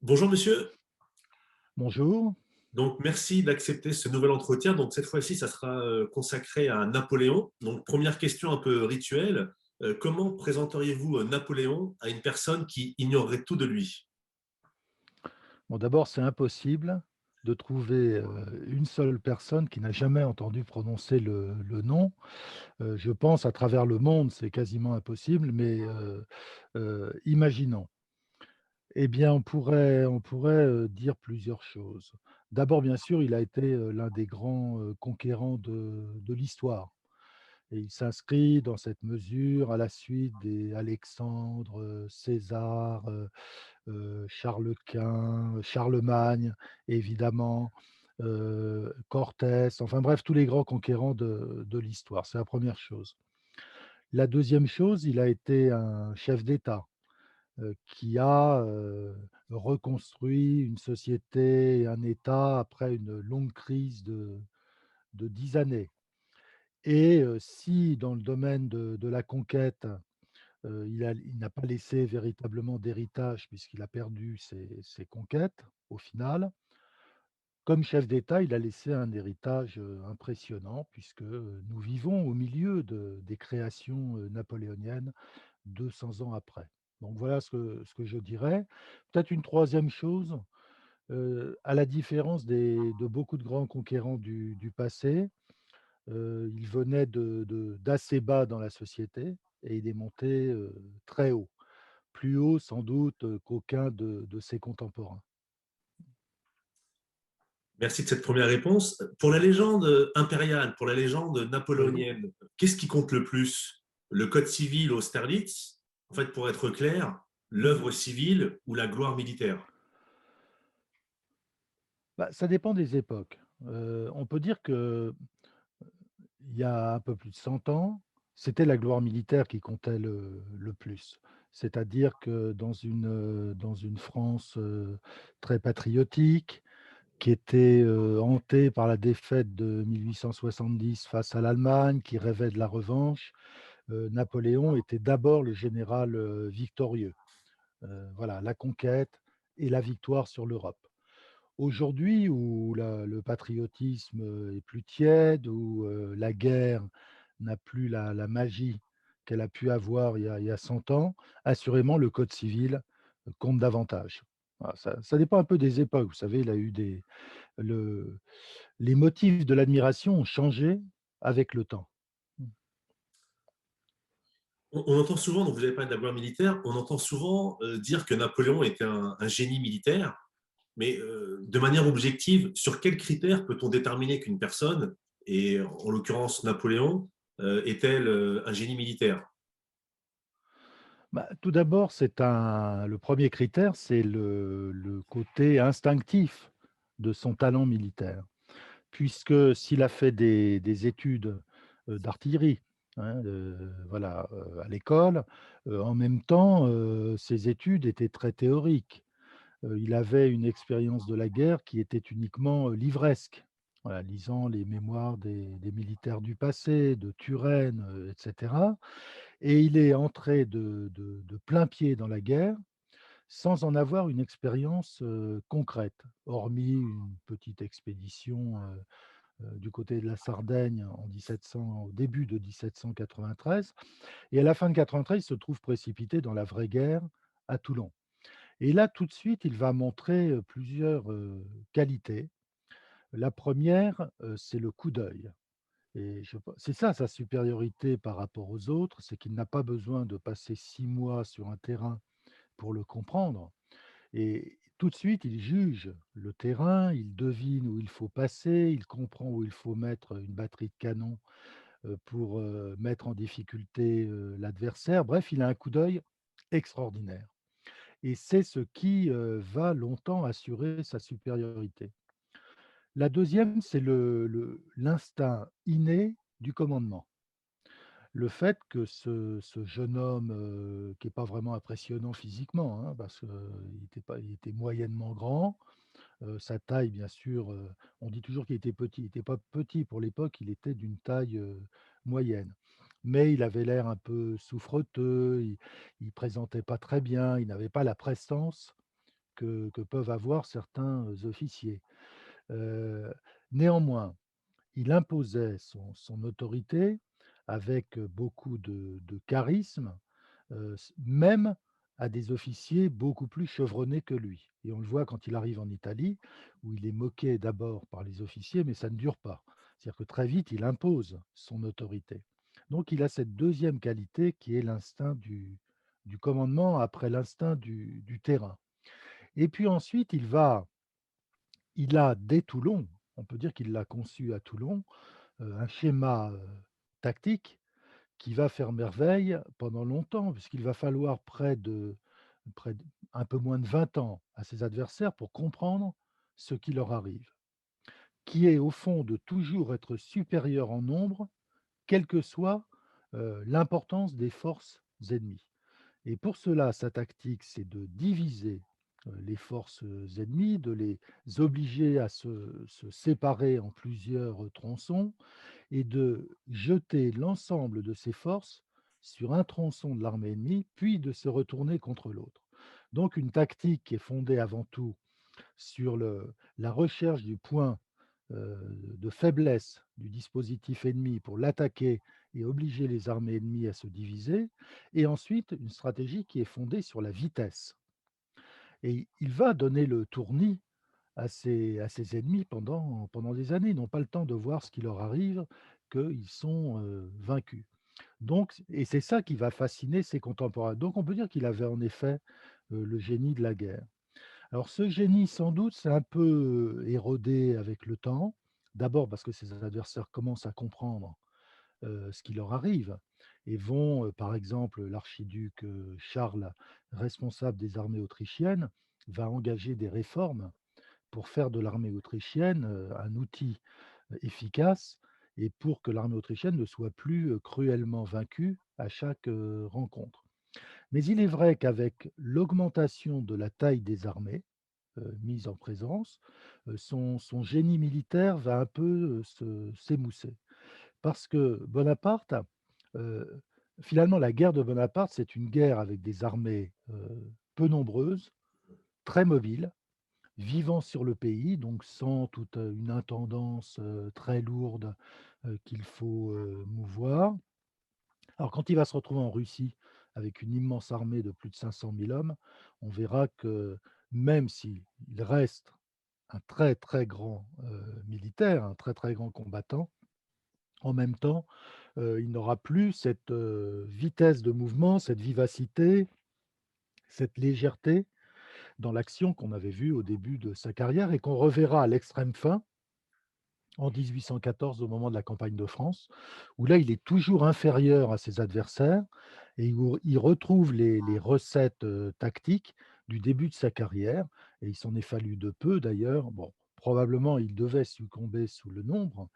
Bonjour monsieur, Bonjour. donc merci d'accepter ce nouvel entretien. Donc cette fois-ci, ça sera consacré à Napoléon. Donc première question un peu rituelle, comment présenteriez-vous Napoléon à une personne qui ignorerait tout de lui? Bon, d'abord, c'est impossible de trouver, une seule personne qui n'a jamais entendu prononcer le nom. Je pense à travers le monde, c'est quasiment impossible, mais imaginons. Eh bien, on pourrait, dire plusieurs choses. D'abord, bien sûr, il a été, l'un des grands, conquérants de l'histoire et il s'inscrit dans cette mesure à la suite des Alexandre, César, Charles Quint, Charlemagne, évidemment, Cortés, enfin bref, tous les grands conquérants de l'histoire. C'est la première chose. La deuxième chose, il a été un chef d'État, qui a, reconstruit une société et un État après une longue crise de 10 années et si dans le domaine de la conquête, il n'a pas laissé véritablement d'héritage puisqu'il a perdu ses conquêtes, au final. Comme chef d'État, il a laissé un héritage, impressionnant puisque, nous vivons au milieu des créations, napoléoniennes 200 ans après. Donc voilà ce que je dirais. Peut-être une troisième chose, à la différence de beaucoup de grands conquérants du passé, il venait d'assez bas dans la société et il est monté, très haut. Plus haut sans doute, qu'aucun de ses contemporains. Merci de cette première réponse. Pour la légende impériale, pour la légende Oui. napoléonienne, qu'est-ce qui compte le plus? Le code civil Austerlitz, en fait, pour être clair, l'œuvre civile ou la gloire militaire? Bah, ça dépend des époques. On peut dire que il y a un peu plus de 100 ans, c'était la gloire militaire qui comptait le plus. C'est-à-dire que dans une France, très patriotique, qui était, hantée par la défaite de 1870 face à l'Allemagne, qui rêvait de la revanche, Napoléon était d'abord le général, victorieux. Voilà, la conquête et la victoire sur l'Europe. Aujourd'hui, où le patriotisme, est plus tiède, où, la guerre n'a plus la magie qu'elle a pu avoir il y a 100 ans, assurément le code civil, compte davantage. Voilà, ça dépend un peu des époques. Vous savez, il a eu le les motifs de l'admiration ont changé avec le temps. Mmh. On entend souvent, donc vous avez parlé de la gloire militaire, on entend souvent dire que Napoléon était un génie militaire, mais de manière objective, sur quels critères peut-on déterminer qu'une personne, et en l'occurrence Napoléon, est-elle un génie militaire? Bah, tout d'abord, le premier critère, c'est le côté instinctif de son talent militaire. Puisque s'il a fait des études, d'artillerie, hein, voilà, à l'école, en même temps, ses études étaient très théoriques. Il avait une expérience de la guerre qui était uniquement, livresque. Voilà, lisant les mémoires des militaires du passé, de Turenne, et cetera et il est entré de plein-pied dans la guerre sans en avoir une expérience, concrète, hormis une petite expédition, du côté de la Sardaigne en 1700 au début de 1793 et à la fin de 93, il se trouve précipité dans la vraie guerre à Toulon et là, tout de suite, il va montrer, plusieurs, qualités. La première, c'est le coup d'œil et je pen c'est ça sa supériorité par rapport aux autres, c'est qu'il n'a pas besoin de passer 6 mois sur un terrain pour le comprendre et tout de suite, il juge le terrain, il devine où il faut passer, il comprend où il faut mettre une batterie de canon, pour, mettre en difficulté, l'adversaire. Bref, il a un coup d'œil extraordinaire et c'est ce qui, va longtemps assurer sa supériorité. La deuxième, c'est l'instinct inné du commandement. Le fait que ce jeune homme, qui est pas vraiment impressionnant physiquement, hein, parce qu'il était moyennement grand, sa taille bien sûr, on dit toujours qu'il était petit, il était pas petit pour l'époque, il était d'une taille, moyenne. Mais il avait l'air un peu souffreteux, il présentait pas très bien, il n'avait pas la prestance que peuvent avoir certains officiers. Heu, Néanmoins, il imposait son autorité avec beaucoup de charisme, même à des officiers beaucoup plus chevronnés que lui. Et on le voit quand il arrive en Italie, où il est moqué d'abord par les officiers, mais ça ne dure pas. C'est-à-dire que très vite, il impose son autorité. Donc il a cette deuxième qualité qui est l'instinct du commandement après l'instinct du terrain. Et puis ensuite, il a dès Toulon, on peut dire qu'il l'a conçu à Toulon, un schéma, tactique qui va faire merveille pendant longtemps, puisqu'il va falloir près d un peu moins de 20 ans à ses adversaires pour comprendre ce qui leur arrive, qui est au fond de toujours être supérieur en nombre, quelle que soit, l'importance des forces ennemies. Et pour cela, sa tactique, c'est de diviser, les forces, ennemies, de les obliger à se séparer en plusieurs, tronçons et de jeter l'ensemble de ses forces sur un tronçon de l'armée ennemie, puis de se retourner contre l'autre. Donc une tactique qui est fondée avant tout sur la recherche du point de faiblesse du dispositif ennemi pour l'attaquer et obliger les armées ennemies à se diviser, et ensuite une stratégie qui est fondée sur la vitesse. Et il va donner le tournis à ses ennemis pendant des années. Ils n'ont pas le temps de voir ce qui leur arrive, qu'ils sont vaincus. Donc, et c'est ça qui va fasciner ses contemporains. Donc on peut dire qu'il avait en effet le génie de la guerre. Alors ce génie, sans doute, s'est un peu, érodé avec le temps. D'abord parce que ses adversaires commencent à comprendre, ce qui leur arrive et vont, par exemple, l'archiduc, Charles, responsable des armées autrichiennes, va engager des réformes pour faire de l'armée autrichienne, un outil, efficace et pour que l'armée autrichienne ne soit plus, cruellement vaincue à chaque, rencontre. Mais il est vrai qu'avec l'augmentation de la taille des armées, mise en présence, son génie militaire va un peu, s'émousser. Parce que Bonaparte, heu, finalement, la guerre de Bonaparte, c'est une guerre avec des armées, peu nombreuses, très mobiles, vivant sur le pays, donc sans toute, une intendance, très lourde, qu'il faut, mouvoir. Alors quand il va se retrouver en Russie avec une immense armée de plus de 500 000 hommes, on verra que même s'il reste un très, très grand, militaire, un très, très grand combattant, en même temps, il n'aura plus cette, vitesse de mouvement, cette vivacité, cette légèreté dans l'action qu'on avait vue au début de sa carrière et qu'on reverra à l'extrême fin, en 1814 au moment de la campagne de France, où là, il est toujours inférieur à ses adversaires et où il retrouve les recettes, tactiques du début de sa carrière et il s'en est fallu de peu d'ailleurs. Bon, probablement il devait succomber sous le nombre,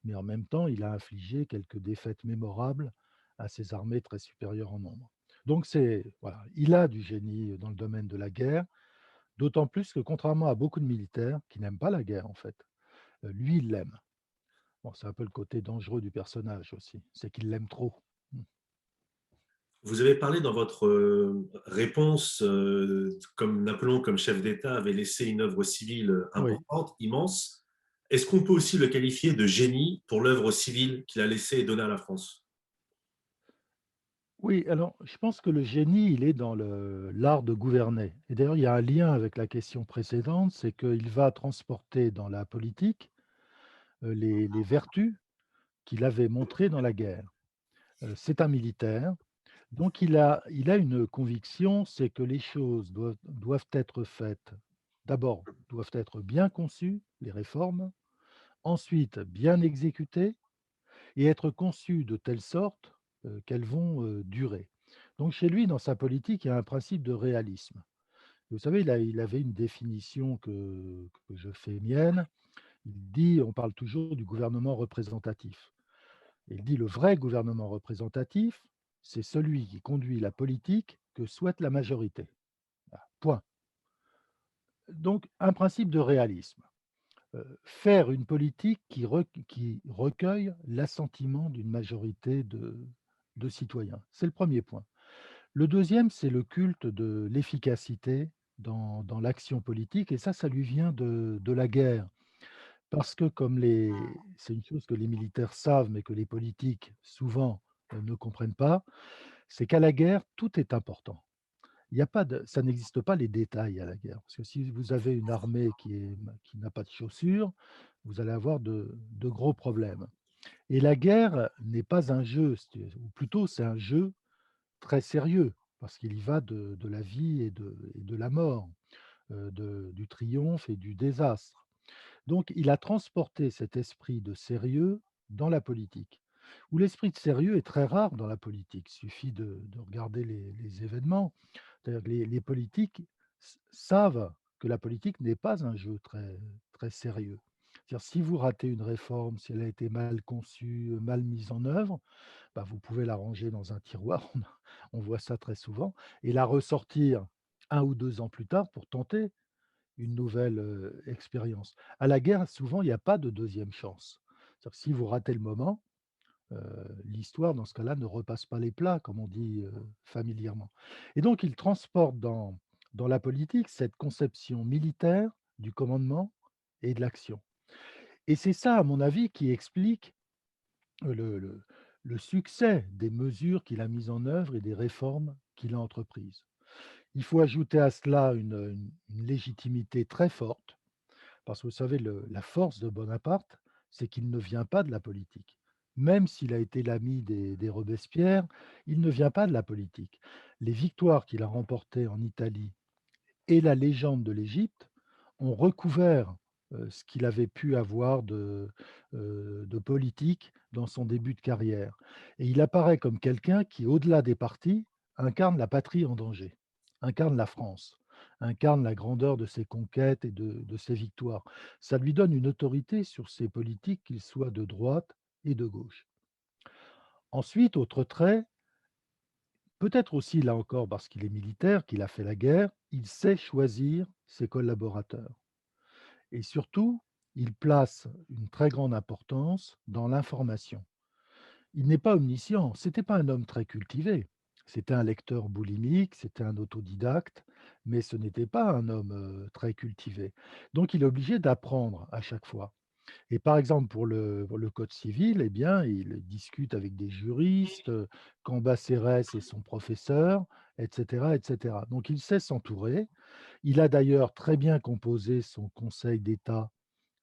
mais en même temps, il a infligé quelques défaites mémorables à ses armées très supérieures en nombre. Donc c'est voilà, il a du génie dans le domaine de la guerre, d'autant plus que contrairement à beaucoup de militaires qui n'aiment pas la guerre en fait, lui il l'aime. Bon, c'est un peu le côté dangereux du personnage aussi, c'est qu'il l'aime trop. Mmh. Vous avez parlé dans votre réponse, comme Napoléon, comme chef d'État, avait laissé une œuvre civile Oui, importante, immense. Est-ce qu'on peut aussi le qualifier de génie pour l'œuvre civile qu'il a laissée et donnée à la France? oui, alors je pense que le génie, il est dans l'art de gouverner et d'ailleurs, il y a un lien avec la question précédente, c'est qu'il va transporter dans la politique, les vertus qu'il avait montrées dans la guerre. C'est un militaire, donc il a une conviction, c'est que les choses doivent être faites d'abord, doivent être bien conçues, les réformes, ensuite bien exécutées et être conçues de telle sorte, qu'elles vont, durer. Donc chez lui, dans sa politique, il y a un principe de réalisme. Vous savez, il avait une définition que je fais mienne. Il dit on parle toujours du gouvernement représentatif. Et il dit: «Le vrai gouvernement représentatif, c'est celui qui conduit la politique que souhaite la majorité». Voilà, point. Donc un principe de réalisme. Faire une politique qui recueille l'assentiment d'une majorité de citoyens. C'est le premier point. Le deuxième, c'est le culte de l'efficacité dans l'action politique et ça lui vient de la guerre. Parce que c'est une chose que les militaires savent, mais que les politiques souvent, ne comprennent pas, c'est qu'à la guerre, tout est important. Il y a pas de Ça n'existe pas les détails à la guerre. Parce que si vous avez une armée qui n'a pas de chaussures, vous allez avoir de gros problèmes. Et la guerre n'est pas un jeu, ou plutôt c'est un jeu très sérieux, parce qu'il y va de la vie et de la mort, du triomphe et du désastre. Donc il a transporté cet esprit de sérieux dans la politique, où l'esprit de sérieux est très rare dans la politique. Il suffit de regarder les événements. C'est-à-dire que les politiques savent que la politique n'est pas un jeu très, très sérieux. C'est-à-dire, si vous ratez une réforme, si elle a été mal conçue, mal mise en œuvre, bah, vous pouvez la ranger dans un tiroir, on voit ça très souvent, et la ressortir 1 ou 2 ans plus tard pour tenter une nouvelle, expérience. À la guerre, souvent, il n'y a pas de deuxième chance. C'est-à-dire que si vous ratez le moment, l'histoire, dans ce cas-là, ne repasse pas les plats, comme on dit, familièrement. Et donc il transporte dans la politique cette conception militaire du commandement et de l'action. Et c'est ça, à mon avis, qui explique, le succès des mesures qu'il a mises en œuvre et des réformes qu'il a entreprises. Il faut ajouter à cela une légitimité très forte, parce que vous savez, la force de Bonaparte, c'est qu'il ne vient pas de la politique. Même s'il a été l'ami des Robespierre, il ne vient pas de la politique. Les victoires qu'il a remportées en Italie et la légende de l'Égypte ont recouvert, ce qu'il avait pu avoir de politique dans son début de carrière. Et il apparaît comme quelqu'un qui, au-delà des partis, incarne la patrie en danger, incarne la France, incarne la grandeur de ses conquêtes et de ses victoires. Ça lui donne une autorité sur ses politiques, qu'ils soient de droite et de gauche. Ensuite, autre trait, peut-être aussi, là encore, parce qu'il est militaire, qu'il a fait la guerre, il sait choisir ses collaborateurs. Et surtout, il place une très grande importance dans l'information. Il n'est pas omniscient, c'était pas un homme très cultivé. C'était un lecteur boulimique, c'était un autodidacte, mais ce n'était pas un homme, très cultivé. Donc il est obligé d'apprendre à chaque fois. Et par exemple, pour le code civil, eh bien, il discute avec des juristes, Cambacérès est son professeur, et cetera, et cetera. Donc il sait s'entourer. Il a d'ailleurs très bien composé son conseil d'État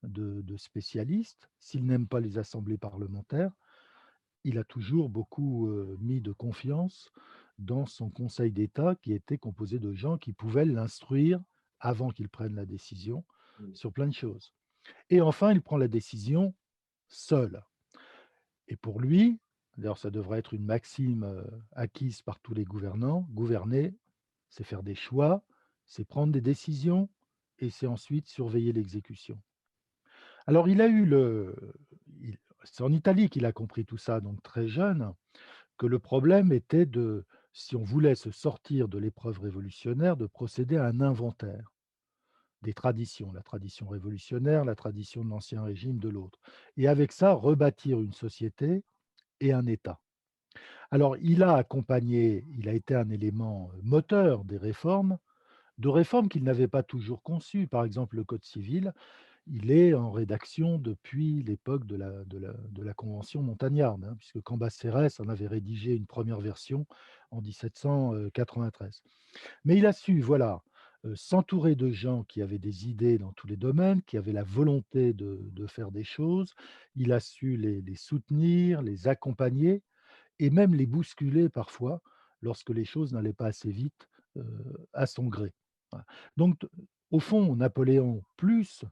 de spécialistes. S'il n'aime pas les assemblées parlementaires, il a toujours beaucoup, mis de confiance dans son conseil d'État qui était composé de gens qui pouvaient l'instruire avant qu'il prenne la décision Mmh. sur plein de choses. Et enfin, il prend la décision seul. Et pour lui, d'ailleurs ça devrait être une maxime, acquise par tous les gouvernants, gouverner, c'est faire des choix, c'est prendre des décisions et c'est ensuite surveiller l'exécution. Alors il a eu il c'est en Italie qu'il a compris tout ça, donc très jeune, que le problème était si on voulait se sortir de l'épreuve révolutionnaire, de procéder à un inventaire des traditions, la tradition révolutionnaire, la tradition de l'Ancien Régime de l'autre. Et avec ça, rebâtir une société et un État. Alors, il a été un élément moteur des réformes, de réformes qu'il n'avait pas toujours conçues. Par exemple, le Code civil, il est en rédaction depuis l'époque de la Convention montagnarde, hein, puisque Cambacérès en avait rédigé une première version en 1793. Mais il a su, voilà, s'entourer de gens qui avaient des idées dans tous les domaines, qui avaient la volonté de faire des choses. Il a su les soutenir, les accompagner et même les bousculer parfois lorsque les choses n'allaient pas assez vite, à son gré. Voilà. Donc au fond, Napoléon, plus,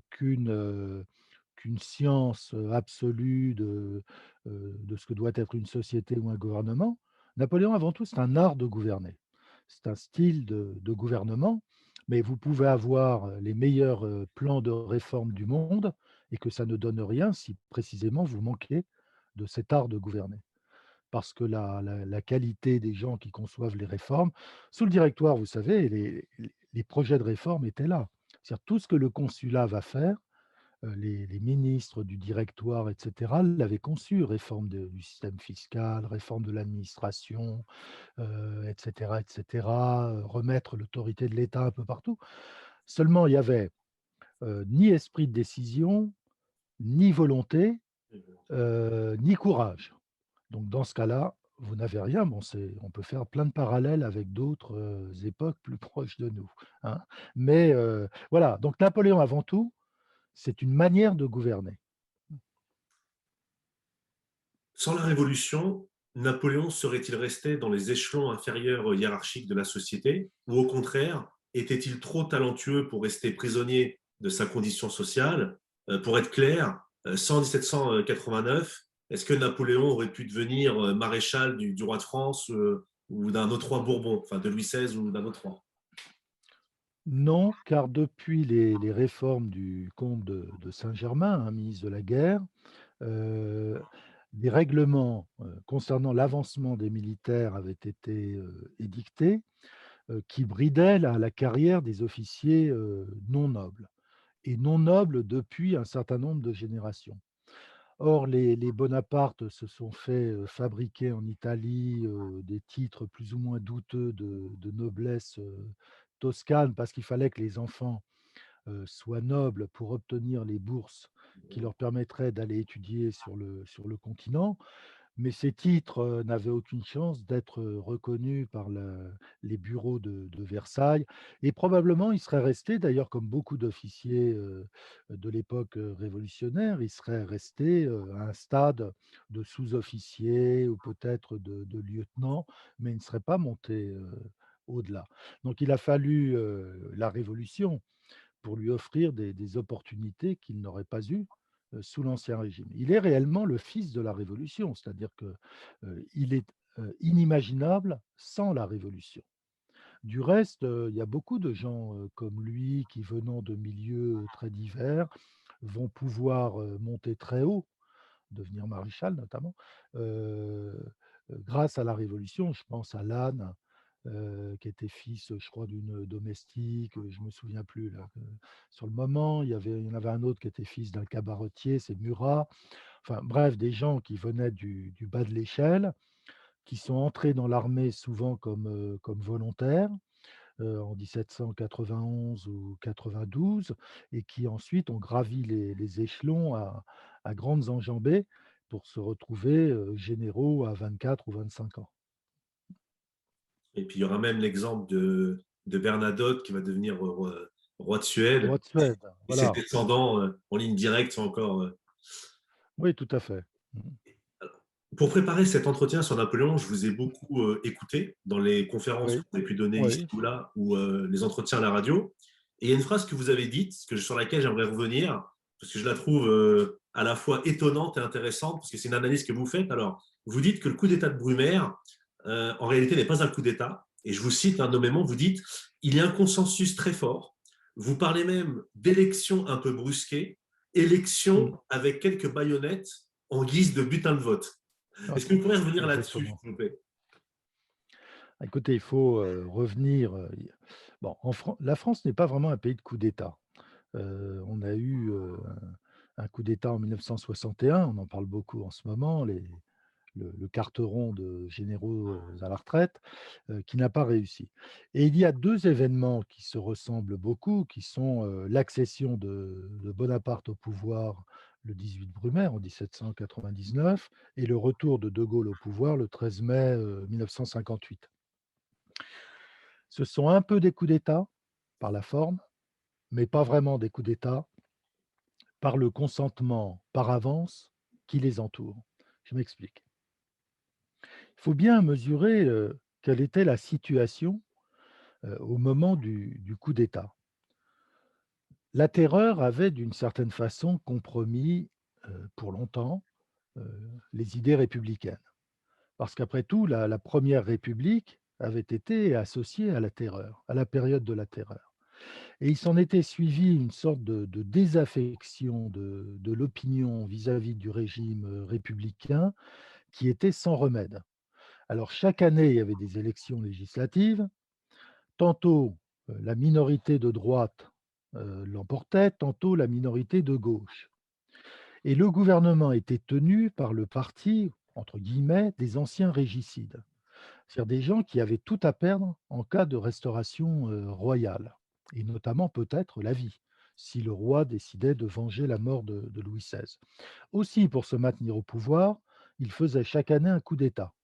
qu'une science, absolue de ce que doit être une société ou un gouvernement, Napoléon, avant tout, c'est un art de gouverner. C'est un style de gouvernement, mais vous pouvez avoir, les meilleurs, plans de réforme du monde et que ça ne donne rien si précisément vous manquez de cet art de gouverner. Parce que la qualité des gens qui conçoivent les réformes sous le Directoire, vous savez, les projets de réforme étaient là. C'est-à-dire tout ce que le consulat va faire, les ministres du Directoire, et cetera, l'avaient conçu. Réforme du système fiscal, réforme de l'administration, et cetera, remettre l'autorité de l'État un peu partout. Seulement, il y avait, ni esprit de décision, ni volonté, ni courage. Donc dans ce cas-là, vous n'avez rien. Bon, on peut faire plein de parallèles avec d'autres, époques plus proches de nous, hein. Mais, voilà, donc Napoléon avant tout, c'est une manière de gouverner. Sans la Révolution, Napoléon serait-il resté dans les échelons inférieurs hiérarchiques de la société, ou au contraire, était-il trop talentueux pour rester prisonnier de sa condition sociale? Pour être clair, sans 1789, est-ce que Napoléon aurait pu devenir maréchal du roi de France ou d'un autre roi Bourbon, enfin de Louis XVI ou d'un autre roi? Non, car depuis les réformes du comte de Saint-Germain, hein, ministre de la Guerre, heu, des règlements, concernant l'avancement des militaires avaient été, édictés, qui bridaient la carrière des officiers, non nobles et non nobles depuis un certain nombre de générations. Or les Bonaparte se sont fait, fabriquer en Italie, des titres plus ou moins douteux de noblesse, toscane, parce qu'il fallait que les enfants, soient nobles pour obtenir les bourses qui leur permettraient d'aller étudier sur le continent. Mais ces titres, n'avaient aucune chance d'être, reconnus par les bureaux de Versailles, et probablement ils seraient restés d'ailleurs comme beaucoup d'officiers, de l'époque, révolutionnaire, ils seraient restés, à un stade de sous-officier ou peut-être de lieutenant, mais ils ne seraient pas montés, au-delà. Donc il a fallu, la Révolution pour lui offrir des opportunités qu'il n'aurait pas eues, sous l'Ancien Régime. Il est réellement le fils de la Révolution, c'est-à-dire que, il est, inimaginable sans la Révolution. Du reste, il y a beaucoup de gens, comme lui qui, venant de milieux très divers, vont pouvoir, monter très haut, devenir maréchal notamment, grâce à la Révolution. Je pense à Lannes, qui était fils, je crois, d'une domestique, je me souviens plus là, sur le moment. Il y en avait un autre qui était fils d'un cabaretier, c'est Murat. Enfin bref, des gens qui venaient du bas de l'échelle, qui sont entrés dans l'armée souvent comme volontaires, en 1791 ou 92, et qui ensuite ont gravi les échelons à grandes enjambées pour se retrouver, généraux à 24 ou 25 ans. Et puis il y aura même l'exemple de Bernadotte qui va devenir roi de Suède, Roi de Suède, et ses voilà. descendants en ligne directe sont encore. Oui, tout à fait. Mmh. Pour préparer cet entretien sur Napoléon, je vous ai beaucoup écouté dans les conférences que Oui, vous avez pu donner ici oui, ou là, ou les entretiens à la radio. Et il y a une phrase que vous avez dite, sur laquelle j'aimerais revenir, parce que je la trouve à la fois étonnante et intéressante, parce que c'est une analyse que vous faites. Alors, vous dites que le coup d'État de Brumaire, en réalité, n'est pas un coup d'État. Et je vous cite nommément, vous dites, il y a un consensus très fort. Vous parlez même d'élections un peu brusquées, mmh, élections avec quelques baïonnettes en guise de butin de vote. ouais, Est-ce que vous pourriez revenir là-dessus, exactement. s'il vous plaît? Écoutez, il faut, revenir, bon, la France n'est pas vraiment un pays de coup d'État. On a eu, un coup d'État en 1961, on en parle beaucoup en ce moment, le Carteron de généraux, à la retraite, qui n'a pas réussi. Et il y a 2 événements qui se ressemblent beaucoup, qui sont, l'accession de Bonaparte au pouvoir le 18 Brumaire en 1799 et le retour de Gaulle au pouvoir le 13 mai, 1958. Ce sont un peu des coups d'État par la forme, mais pas vraiment des coups d'État par le consentement par avance qui les entoure. Je m'explique. Il faut bien mesurer, quelle était la situation, au moment du coup d'État. La terreur avait d'une certaine façon compromis, pour longtemps, les idées républicaines. Parce qu'après tout, la 1re République avait été associée à la terreur, à la période de la terreur. Et il s'en était suivi une sorte de désaffection de l'opinion vis-à-vis du régime, républicain, qui était sans remède. Alors chaque année, il y avait des élections législatives. Tantôt, la minorité de droite l'emportait, tantôt la minorité de gauche. Et le gouvernement était tenu par le parti, entre guillemets, des anciens régicides. C'est-à-dire des gens qui avaient tout à perdre en cas de restauration royale, et notamment peut-être la vie, si le roi décidait de venger la mort de Louis XVI. Aussi, pour se maintenir au pouvoir, il faisait chaque année un coup d'État.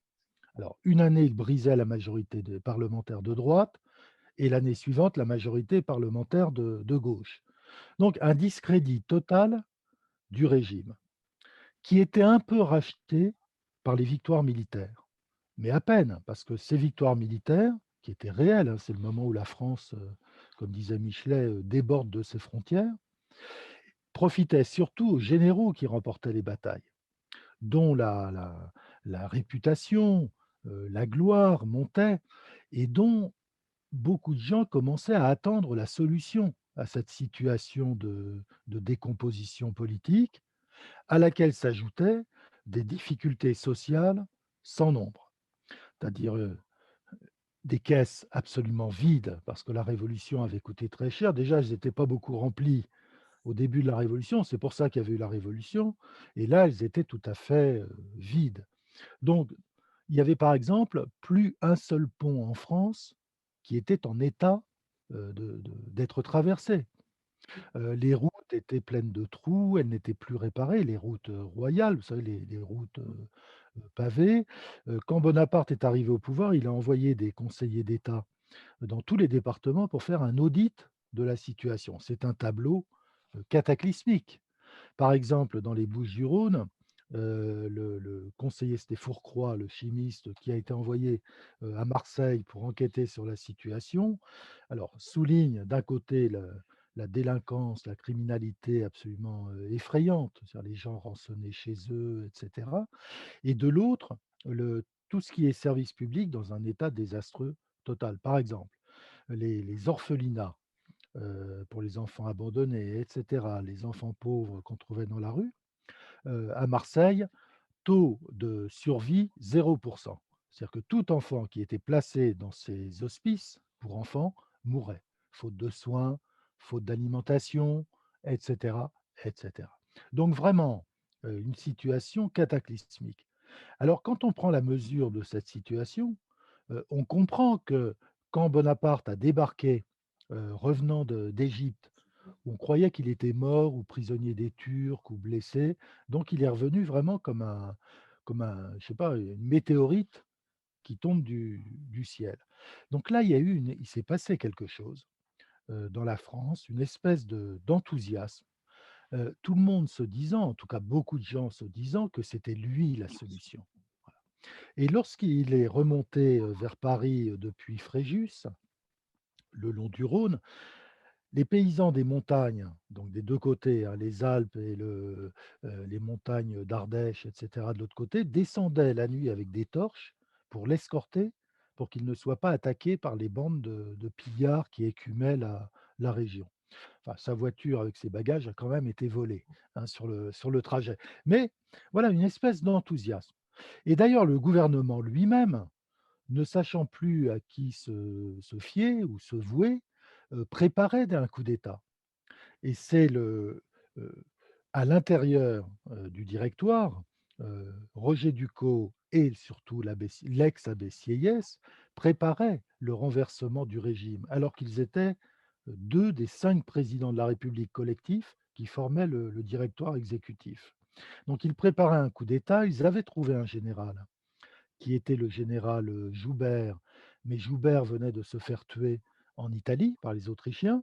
Alors, une année, il brisait la majorité des parlementaires de droite, et l'année suivante, la majorité parlementaire de gauche. Donc, un discrédit total du régime, qui était un peu racheté par les victoires militaires. Mais à peine, parce que ces victoires militaires, qui étaient réelles, hein, c'est le moment où la France, comme disait Michelet, déborde de ses frontières, profitaient surtout aux généraux qui remportaient les batailles, dont la réputation, la gloire montait, et dont beaucoup de gens commençaient à attendre la solution à cette situation de décomposition politique, à laquelle s'ajoutaient des difficultés sociales sans nombre. C'est-à-dire des caisses absolument vides, parce que la Révolution avait coûté très cher. Déjà, elles n'étaient pas beaucoup remplies au début de la Révolution, c'est pour ça qu'il y avait eu la Révolution, et là, elles étaient tout à fait vides. Donc, il y avait par exemple plus un seul pont en France qui était en état d'être traversé. Les routes étaient pleines de trous, elles n'étaient plus réparées, les routes royales, vous savez, les routes pavées. Quand Bonaparte est arrivé au pouvoir, il a envoyé des conseillers d'État dans tous les départements pour faire un audit de la situation. C'est un tableau cataclysmique. Par exemple, dans les Bouches-du-Rhône, le conseiller, c'était Fourcroy, le chimiste, qui a été envoyé à Marseille pour enquêter sur la situation. Alors, souligne d'un côté la délinquance, la criminalité absolument effrayante, c'est-à-dire les gens rançonnés chez eux, etc. Et de l'autre, tout ce qui est service public dans un état désastreux total. Par exemple, les orphelinats pour les enfants abandonnés, etc., les enfants pauvres qu'on trouvait dans la rue. À Marseille, taux de survie 0. C'est-à-dire que tout enfant qui était placé dans ces hospices pour enfants mourait, faute de soins, faute d'alimentation, etc., etc. Donc vraiment, une situation cataclysmique. Alors quand on prend la mesure de cette situation, on comprend que quand Bonaparte a débarqué, revenant d'Égypte, on croyait qu'il était mort ou prisonnier des Turcs ou blessé, donc il est revenu vraiment comme un je sais pas, une météorite qui tombe du ciel. Donc là, il s'est passé quelque chose, dans la France, une espèce d'enthousiasme, tout le monde se disant, en tout cas beaucoup de gens se disant que c'était lui la solution. Voilà. Et lorsqu'il est remonté, vers Paris, depuis Fréjus, le long du Rhône, les paysans des montagnes, donc des 2 côtés, hein, les Alpes et les montagnes d'Ardèche et cetera de l'autre côté, descendaient la nuit avec des torches pour l'escorter, pour qu'il ne soit pas attaqué par les bandes de pillards qui écumaient la région. Enfin, sa voiture avec ses bagages a quand même été volée, hein, sur le trajet. Mais voilà, une espèce d'enthousiasme. Et d'ailleurs, le gouvernement lui-même, ne sachant plus à qui se fier ou se vouer, préparait un coup d'État. Et c'est heu, à l'intérieur, du directoire, Roger Ducos et surtout l'ex-abbé Sieyès préparaient le renversement du régime, alors qu'ils étaient, 2 des 5 présidents de la République collectifs qui formaient le directoire exécutif. Donc ils préparaient un coup d'État, ils avaient trouvé un général qui était le général, Joubert, mais Joubert venait de se faire tuer en Italie par les Autrichiens.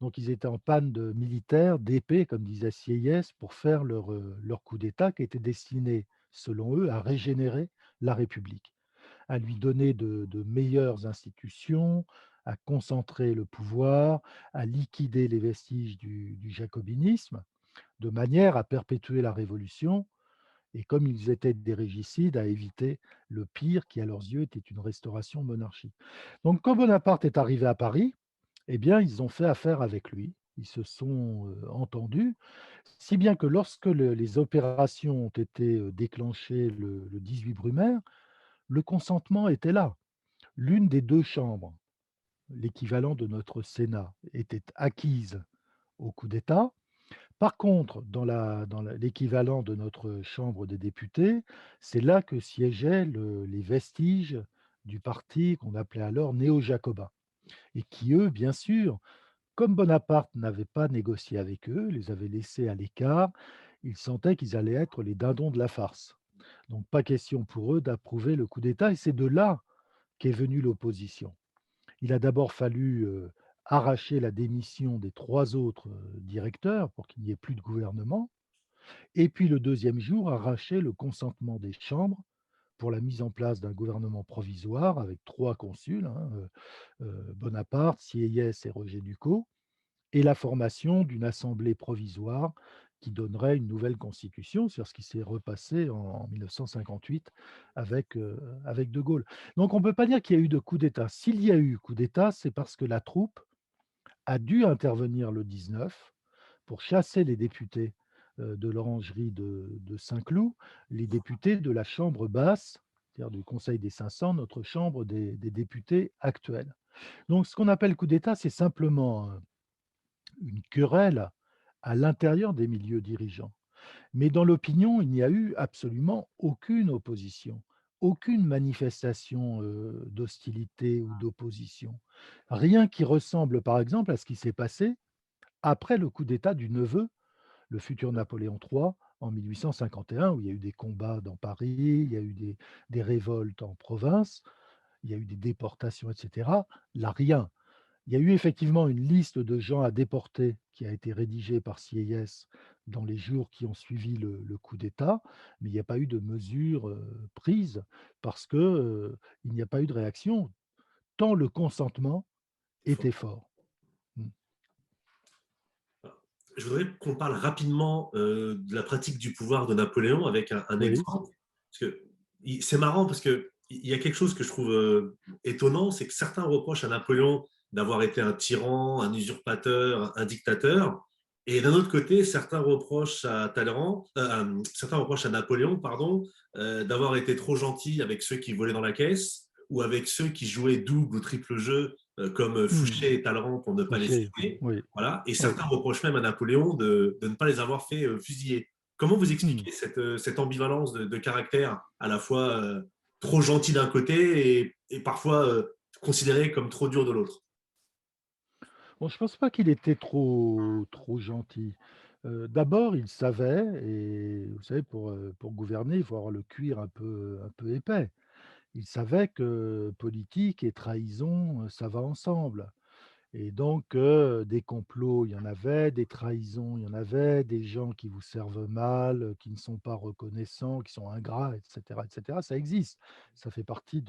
Donc ils étaient en panne de militaires, d'épées, comme disait Sieyès, pour faire leur coup d'État qui était destiné, selon eux, à régénérer la République, à lui donner de meilleures institutions, à concentrer le pouvoir, à liquider les vestiges du jacobinisme, de manière à perpétuer la Révolution et comme ils étaient des régicides, à éviter le pire qui, à leurs yeux, était une restauration monarchique. Donc quand Bonaparte est arrivé à Paris, eh bien, ils ont fait affaire avec lui. Ils se sont, entendus, si bien que lorsque les opérations ont été, déclenchées le 18 Brumaire, le consentement était là. L'une des 2 chambres, l'équivalent de notre Sénat, était acquise au coup d'État. Par contre, l'équivalent de notre Chambre des députés, c'est là que siégeaient les vestiges du parti qu'on appelait alors néo-jacobin et qui, eux, bien sûr, comme Bonaparte n'avait pas négocié avec eux, les avait laissés à l'écart, ils sentaient qu'ils allaient être les dindons de la farce. Donc pas question pour eux d'approuver le coup d'État et c'est de là qu'est venue l'opposition. Il a d'abord fallu, arracher la démission des 3 autres, directeurs pour qu'il n'y ait plus de gouvernement et puis le deuxième jour, arracher le consentement des chambres pour la mise en place d'un gouvernement provisoire avec 3 consuls, hein, Bonaparte, Sieyès et Roger Ducos et la formation d'une assemblée provisoire qui donnerait une nouvelle constitution sur ce qui s'est repassé en 1958 avec De Gaulle. Donc on ne peut pas dire qu'il y a eu de coup d'État. S'il y a eu coup d'État, c'est parce que la troupe a dû intervenir le 19 pour chasser les députés, de l'orangerie de Saint-Cloud, les députés de la chambre basse, c'est-à-dire du Conseil des 500, notre chambre des députés actuels. Donc ce qu'on appelle coup d'État, c'est simplement, une querelle à l'intérieur des milieux dirigeants. Mais dans l'opinion, il n'y a eu absolument aucune opposition, aucune manifestation, d'hostilité ou d'opposition. Rien qui ressemble, par exemple, à ce qui s'est passé après le coup d'État du neveu, le futur Napoléon III, en 1851, où il y a eu des combats dans Paris, il y a eu des révoltes en province, il y a eu des déportations, et cetera. Là, rien. Il y a eu effectivement une liste de gens à déporter qui a été rédigée par Sieyès dans les jours qui ont suivi le coup d'État, mais il n'y a pas eu de mesures, prises parce que, il n'y a pas eu de réaction, tant le consentement était fort. Mmh. Je voudrais qu'on parle rapidement de la pratique du pouvoir de Napoléon avec un Oui, exemple. Parce que c'est marrant parce qu'il y a quelque chose que je trouve étonnant, c'est que certains reprochent à Napoléon d'avoir été un tyran, un usurpateur, un dictateur. Et d'un autre côté, certains reprochent à Napoléon, pardon, d'avoir été trop gentil avec ceux qui volaient dans la caisse ou avec ceux qui jouaient double ou triple jeu, comme mmh, Fouché et Talleyrand, pour ne pas les Fouché, citer. oui, Voilà. Et oui. certains reprochent même à Napoléon de ne pas les avoir fait fusiller. Comment vous Mmh. expliquez cette ambivalence de caractère, à la fois trop gentil d'un côté et parfois considéré comme trop dur de l'autre? Bon, je pense pas qu'il était trop gentil. D'abord, il savait et vous savez pour gouverner, il faut avoir le cuir un peu épais. Il savait que politique et trahison, ça va ensemble et donc des complots, il y en avait, des trahisons, il y en avait, des gens qui vous servent mal, qui ne sont pas reconnaissants, qui sont ingrats et cetera, ça existe. Ça fait partie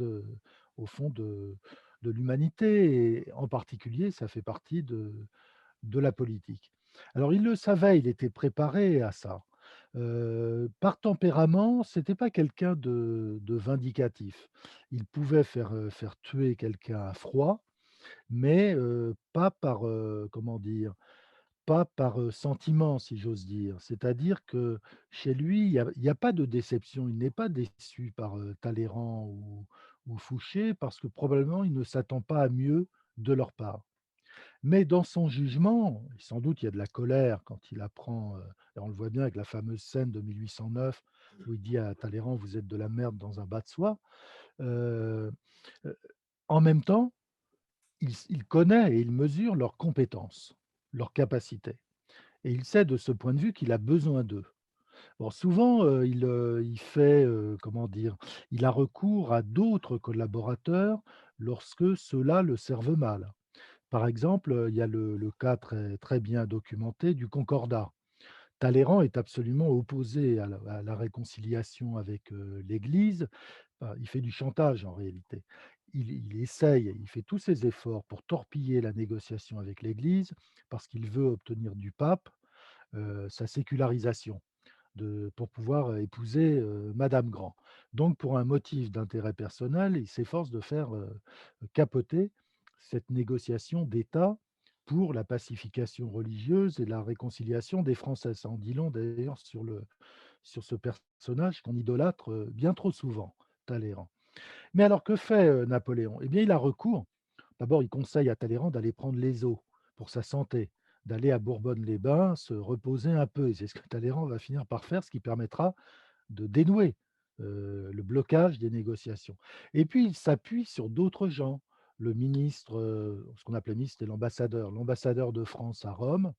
au fond de l'humanité et en particulier, ça fait partie de la politique. Alors il le savait, il était préparé à ça. Par tempérament, c'était pas quelqu'un de vindicatif. Il pouvait faire tuer quelqu'un à froid, mais pas par, comment dire? Pas par, sentiment, si j'ose dire. C'est-à-dire que chez lui, il y a pas de déception. Il n'est pas déçu par, Talleyrand ou Fouché parce que probablement il ne s'attend pas à mieux de leur part. Mais dans son jugement, et sans doute il y a de la colère quand il apprend, et on le voit bien avec la fameuse scène de 1809 où il dit à Talleyrand: «Vous êtes de la merde dans un bas de soie». Heu, heu, En même temps, il connaît et il mesure leurs compétences, leurs capacités et il sait de ce point de vue qu'il a besoin d'eux. Bon souvent, il fait, comment dire? Il a recours à d'autres collaborateurs lorsque ceux-là le servent mal. Par exemple, il y a le cas très bien documenté du concordat. Talleyrand est absolument opposé à la réconciliation avec, l'Église. Il fait du chantage en réalité. Il essaye, il fait tous ses efforts pour torpiller la négociation avec l'Église parce qu'il veut obtenir du pape, sa sécularisation pour pouvoir, épouser, madame Grand. Donc pour un motif d'intérêt personnel, il s'efforce de faire, capoter cette négociation d'État pour la pacification religieuse et la réconciliation des Français. Ça en dit long d'ailleurs sur ce personnage qu'on idolâtre, bien trop souvent, Talleyrand. Mais alors que fait, Napoléon? Eh bien il a recours d'abord il conseille à Talleyrand d'aller prendre les eaux pour sa santé, d'aller à Bourbonne-les-Bains se reposer un peu et c'est ce que Talleyrand va finir par faire, ce qui permettra de dénouer, le blocage des négociations et puis il s'appuie sur d'autres gens. Le ministre, ce qu'on appelait ministre, c'était l'ambassadeur de France à Rome,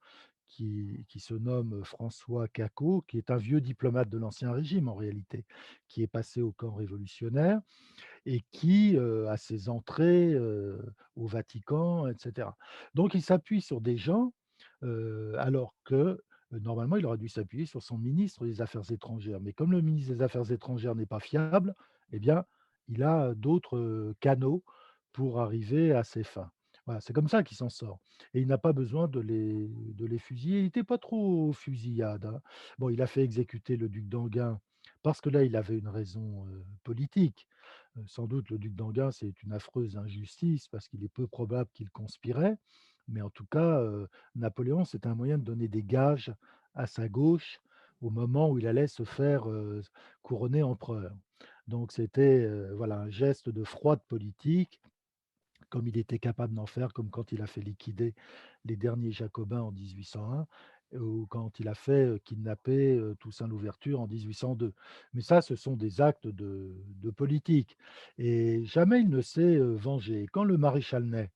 qui se nomme François Cacault, qui est un vieux diplomate de l'Ancien Régime en réalité, qui est passé au camp révolutionnaire et qui, a ses entrées, au Vatican et cetera. Donc il s'appuie sur des gens, alors que, normalement, il aurait dû s'appuyer sur son ministre des Affaires étrangères. Mais comme le ministre des Affaires étrangères n'est pas fiable, eh bien, il a d'autres, canaux pour arriver à ses fins. Voilà, c'est comme ça qu'il s'en sort et il n'a pas besoin de les fusiller. Il n'était pas trop fusillade, hein. Bon, il a fait exécuter le duc d'Enghien parce que là, il avait une raison, politique. Sans doute, le duc d'Enghien, c'est une affreuse injustice parce qu'il est peu probable qu'il conspirait, mais en tout cas, Napoléon, c'était un moyen de donner des gages à sa gauche au moment où il allait se faire, couronner empereur. Donc c'était, voilà, un geste de froide politique comme il était capable d'en faire, comme quand il a fait liquider les derniers Jacobins en 1801 ou quand il a fait, kidnapper, Toussaint Louverture en 1802. Mais ça, ce sont des actes de politique et jamais il ne s'est, vengé. Quand le maréchal Ney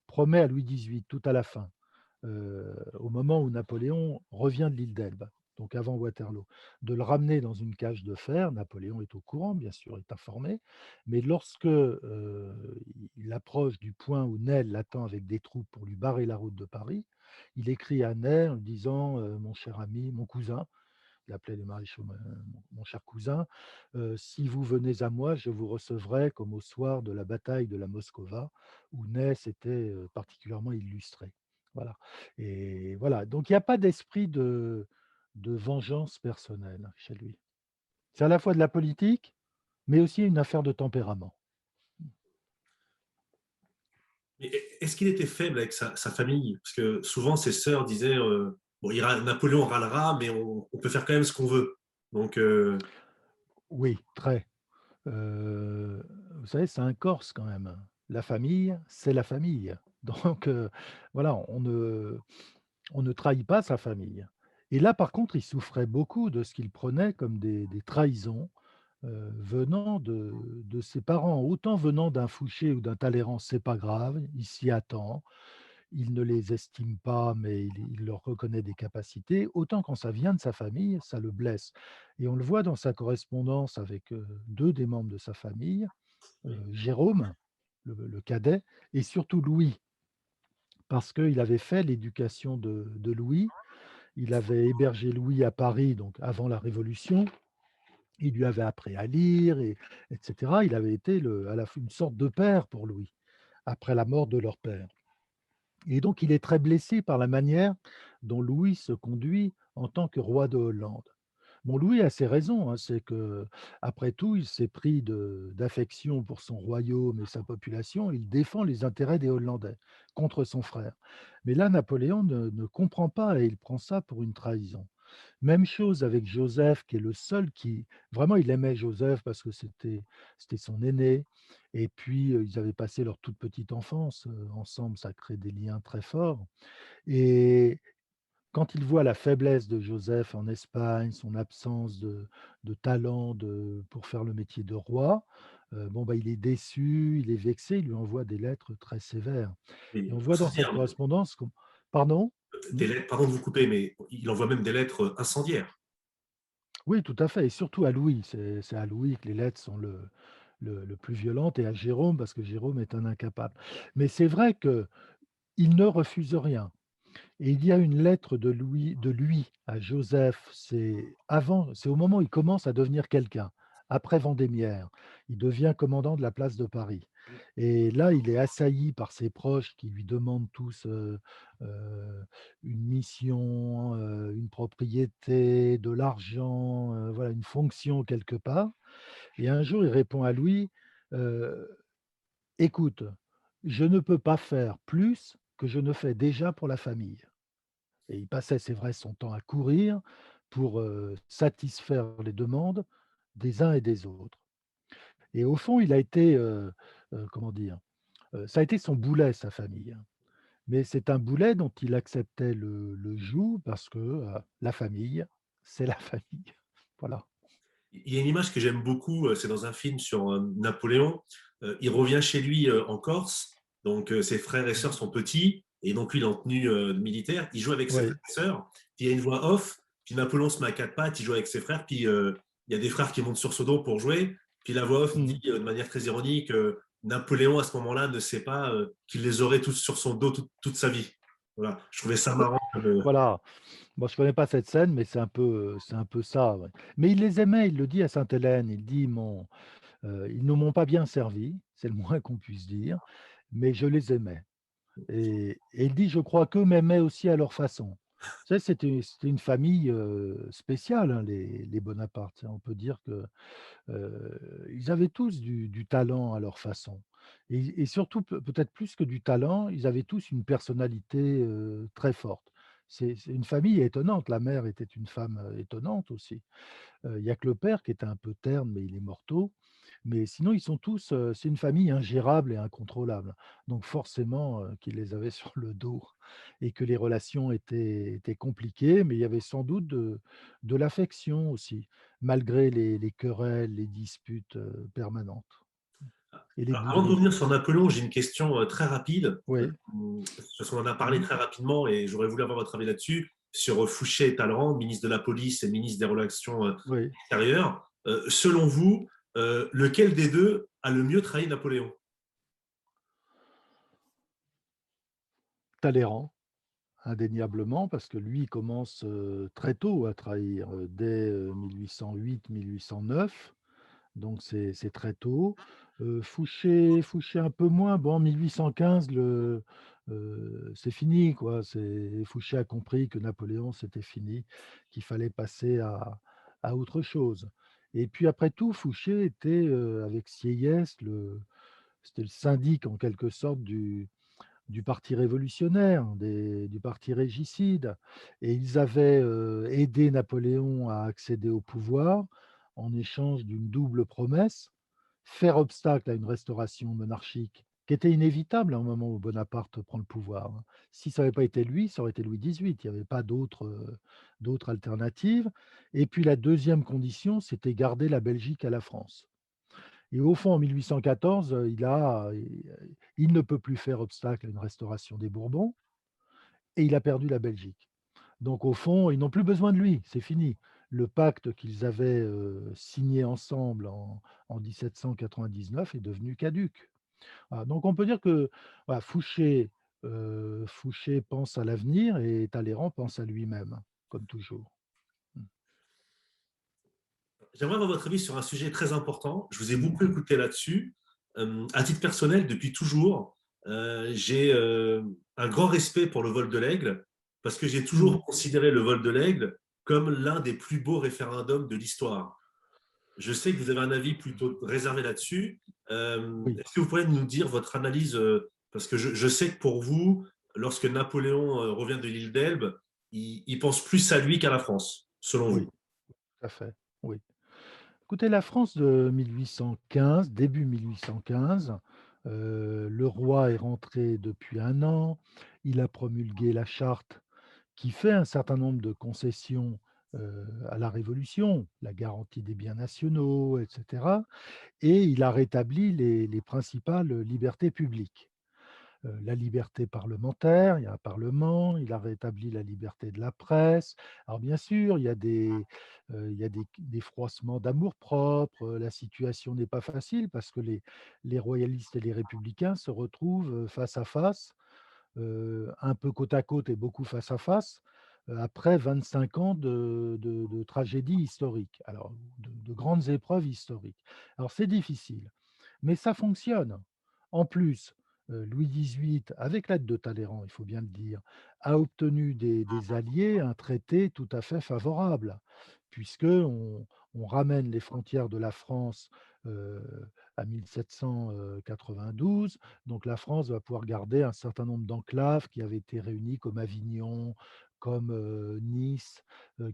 promet à Louis XVIII, tout à la fin, au moment où Napoléon revient de l'île d'Elbe, donc avant Waterloo, de le ramener dans une cage de fer. Napoléon est au courant, bien sûr, est informé, mais lorsque, il approche du point où Ney l'attend avec des troupes pour lui barrer la route de Paris, il écrit à Ney en lui disant, «Mon cher ami, mon cousin», il appelait les maréchaux mon cher cousin, «Si vous venez à moi, je vous recevrai comme au soir de la bataille de la Moskowa», où Ney s'était, particulièrement illustré. Voilà et voilà, donc il y a pas d'esprit de vengeance personnelle chez lui. C'est à la fois de la politique, mais aussi une affaire de tempérament. Mais est-ce qu'il était faible avec sa famille? Parce que souvent, ses sœurs disaient bon, Napoléon râlera, mais on peut faire quand même ce qu'on veut. Donc, Oui, très. Vous savez, c'est un Corse quand même. La famille, c'est la famille. Donc, voilà, on ne trahit pas sa famille. Et là, par contre, il souffrait beaucoup de ce qu'il prenait comme des trahisons, venant de ses parents. Autant venant d'un Fouché ou d'un Talleyrand, c'est pas grave, il s'y attend, il ne les estime pas, mais il leur reconnaît des capacités. Autant quand ça vient de sa famille, ça le blesse. Et on le voit dans sa correspondance avec, 2 des membres de sa famille, oui, Jérôme, le cadet et surtout Louis, parce qu'il avait fait l'éducation de Louis. Il avait hébergé Louis à Paris, donc avant la Révolution. Il lui avait appris à lire et Il avait été à la fois une sorte de père pour Louis, après la mort de leur père. Et donc il est très blessé par la manière dont Louis se conduit en tant que roi de Hollande. Bon, Louis a ses raisons, hein, c'est que après tout, il s'est pris d'affection pour son royaume et sa population. Il défend les intérêts des Hollandais contre son frère. Mais là, Napoléon ne comprend pas et il prend ça pour une trahison. Même chose avec Joseph, qui est le seul qui vraiment, il aimait Joseph parce que c'était son aîné et puis, ils avaient passé leur toute petite enfance, ensemble, ça crée des liens très forts et quand il voit la faiblesse de Joseph en Espagne, son absence de talent pour faire le métier de roi, bon, bah, il est déçu, il est vexé, il lui envoie des lettres très sévères et on voit dans cette incendiaire. correspondance com pardon? Mmh? Des lettres, pardon de vous couper, mais il envoie même des lettres incendiaires. Oui, tout à fait et surtout à Louis. C'est à Louis que les lettres sont le plus violentes et à Jérôme parce que Jérôme est un incapable. Mais c'est vrai qu'il ne refuse rien et il y a une lettre de lui à Joseph, c'est au moment où il commence à devenir quelqu'un, après Vendémiaire. Il devient commandant de la place de Paris et là, il est assailli par ses proches qui lui demandent tous, une mission, une propriété, de l'argent, voilà, une fonction quelque part et un jour, il répond à Louis, heu: «Écoute, je ne peux pas faire plus que je ne fais déjà pour la famille». Et il passait, c'est vrai, son temps à courir pour, satisfaire les demandes des uns et des autres. Et au fond, il a été, comment dire? Ça a été son boulet, sa famille, hein. Mais c'est un boulet dont il acceptait le joug parce que, la famille, c'est la famille. Voilà. Il y a une image que j'aime beaucoup, c'est dans un film sur Napoléon. Il revient chez lui en Corse, donc ses frères et sœurs Mmh. sont petits, et donc lui, il est en tenue militaire. Il joue avec ses frères Oui. et sœurs, puis il y a une voix off, puis Napoléon se met à quatre pattes, il joue avec ses frères, puis il y a des frères qui montent sur son dos pour jouer, puis la voix off dit Mmh. de manière très ironique, Napoléon à ce moment-là ne sait pas qu'il les aurait tous sur son dos toute sa vie. Voilà, je trouvais ça marrant. Voilà. Bon, je connais pas cette scène, mais c'est un peu ça, ouais. Mais il les aimait, il le dit à Sainte-Hélène, il dit: Ils ne m'ont pas bien servi, c'est le moins qu'on puisse dire, mais je les aimais». Et il dit: «Je crois qu'eux m'aimaient aussi à leur façon». Tu sais, c'était une famille, spéciale, hein, les Bonaparte. On peut dire que, ils avaient tous du talent à leur façon et surtout peut-être plus que du talent, ils avaient tous une personnalité, très forte. C'est une famille étonnante. La mère était une femme, étonnante aussi. Il y a que le père qui était un peu terne, mais il est mort tôt. Mais sinon, ils sont tous, c'est une famille ingérable et incontrôlable. Donc forcément, qu'il les avait sur le dos et que les relations étaient compliquées, mais il y avait sans doute de l'affection aussi, malgré les querelles, les disputes, permanentes et les Alors, avant de bourreaux. revenir sur Napoléon, j'ai une question très rapide. Oui. Parce qu'on en a parlé Mmh. très rapidement et j'aurais voulu avoir votre avis là-dessus, sur Fouché et Talleyrand, ministre de la Police et ministre des Relations Oui. extérieures. Selon vous, lequel des deux a le mieux trahi Napoléon? Talleyrand, indéniablement, parce que lui, il commence, très tôt à trahir, dès, 1808-1809. Donc c'est très tôt. Fouché un peu moins. Bon, en 1815, c'est fini, quoi. C'est Fouché a compris que Napoléon, c'était fini, qu'il fallait passer à autre chose. Et puis après tout, Fouché était, avec Sieyès, c'était le syndic en quelque sorte du parti révolutionnaire, du parti régicide et ils avaient, aidé Napoléon à accéder au pouvoir en échange d'une double promesse: faire obstacle à une restauration monarchique qui était inévitable à un moment où Bonaparte prend le pouvoir, hein. Si ça n'avait pas été lui, ça aurait été Louis XVIII. Il n'y avait pas d'autres alternatives et puis la deuxième condition, c'était garder la Belgique à la France. Et au fond, en 1814, il ne peut plus faire obstacle à une restauration des Bourbons et il a perdu la Belgique. Donc au fond, ils n'ont plus besoin de lui, c'est fini. Le pacte qu'ils avaient, signé ensemble en 1799 est devenu caduc. Voilà, donc on peut dire que, voilà, Fouché pense à l'avenir et Talleyrand pense à lui-même, comme toujours. Mmh. J'aimerais avoir votre avis sur un sujet très important. Je vous ai Mmh. beaucoup écouté là-dessus. À titre personnel, depuis toujours, j'ai un grand respect pour le vol de l'aigle parce que j'ai Mmh. toujours considéré le vol de l'aigle comme l'un des plus beaux référendums de l'histoire. Je sais que vous avez un avis plutôt réservé là-dessus. Oui. Est-ce que vous pourriez nous dire votre analyse parce que je sais que pour vous, lorsque Napoléon revient de l'île d'Elbe, il pense plus à lui qu'à la France, selon Oui, vous. tout à fait, oui. Écoutez, la France de 1815, début 1815, le roi est rentré depuis un an, il a promulgué la charte qui fait un certain nombre de concessions, à la Révolution, la garantie des biens nationaux et cetera et il a rétabli les principales libertés publiques. La liberté parlementaire, il y a un parlement, il a rétabli la liberté de la presse. Alors bien sûr, il y a des froissements d'amour-propre, la situation n'est pas facile parce que les royalistes et les républicains se retrouvent, face à face, un peu côte à côte et beaucoup face à face, après 25 ans de tragédie historique, alors de grandes épreuves historiques. Alors c'est difficile, mais ça fonctionne. En plus, Louis XVIII, avec l'aide de Talleyrand, il faut bien le dire, a obtenu des alliés un traité tout à fait favorable, puisqu'on ramène les frontières de la France, heu, à 1792. Donc la France va pouvoir garder un certain nombre d'enclaves qui avaient été réunies, comme Avignon, comme, Nice,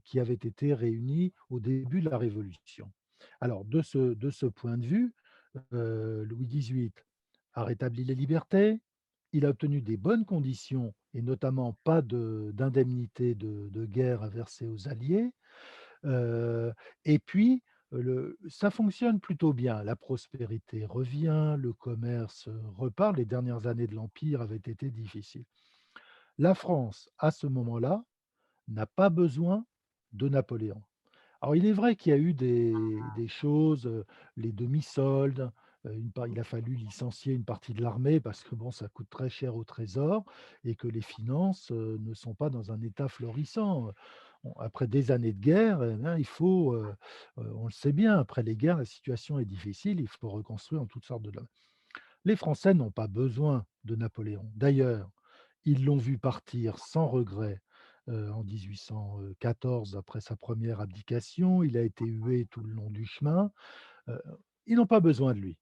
qui avaient été réunies au début de la Révolution. Alors de ce point de vue, Louis XVIII a rétabli les libertés, il a obtenu des bonnes conditions et notamment pas d'indemnité de guerre à verser aux alliés. Et puis, ça fonctionne plutôt bien. La prospérité revient, le commerce repart. Les dernières années de l'Empire avaient été difficiles. La France, à ce moment-là, n'a pas besoin de Napoléon. Alors, il est vrai qu'il y a eu des choses, les demi-soldes, il a fallu licencier une partie de l'armée parce que bon, ça coûte très cher au trésor et que les finances, ne sont pas dans un état florissant. Après des années de guerre, eh bien, on le sait bien, après les guerres, la situation est difficile, il faut reconstruire en toutes sortes de domaines. Les Français n'ont pas besoin de Napoléon. D'ailleurs, ils l'ont vu partir sans regret, en 1814 après sa première abdication. Il a été hué tout le long du chemin. Heu, Ils n'ont pas besoin de lui.